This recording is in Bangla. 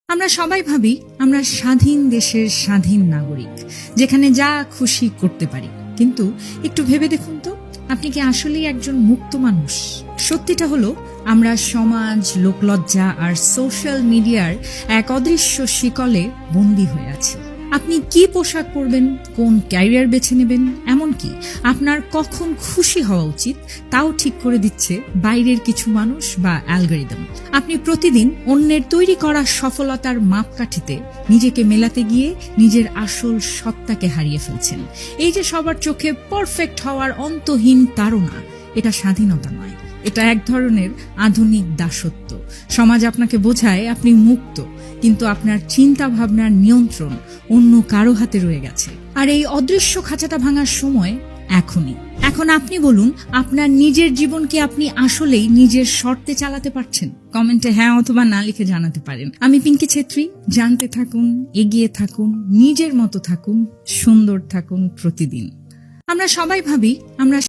আমরা সবাই ভাবি আমরা স্বাধীন দেশের স্বাধীন নাগরিক, যেখানে যা খুশি করতে পারি। কিন্তু একটু ভেবে দেখুন তো, আপনি কি আসলেই একজন মুক্ত মানুষ? সত্যিটা হলো, আমরা সমাজ, লোকলজ্জা আর সোশ্যাল মিডিয়ার এক অদৃশ্য শিকলে বন্দী হয়ে আছি। আপনি কি পোশাক পরবেন, কোন ক্যারিয়ার বেছে নেবেন, এমনকি আপনার কখন খুশি হওয়া উচিত তাও ঠিক করে দিচ্ছে বাইরের কিছু মানুষ বা অ্যালগরিদম। আপনি প্রতিদিন অন্যের তৈরি করা সফলতার মাপকাঠিতে নিজেকে মেলাতে গিয়ে নিজের আসল সত্তাকে হারিয়ে ফেলছেন। এই যে সবার চোখে পারফেক্ট হওয়ার অন্তহীন তাড়না, এটা স্বাধীনতা নয়, এটা এক ধরনের আধুনিক দাসত্ব। সমাজ আপনাকে বোঝায় আপনি মুক্ত, কিন্তু আপনার চিন্তা ভাবনার নিয়ন্ত্রণ অন্য কারো হাতে রয়ে গেছে। আর এই অদৃশ্য খাঁচাটা ভাঙার সময় এখনই। এখন আপনি বলুন, আপনার নিজের জীবন কি আপনি আসলেই নিজের শর্তে চালাতে পারছেন? কমেন্টে হ্যাঁ অথবা না লিখে জানাতে পারেন। আমি পিঙ্কি ছেত্রী। জানতে থাকুন, এগিয়ে থাকুন, নিজের মতো থাকুন, সুন্দর থাকুন প্রতিদিন। আমরা সবাই ভাবি আমরা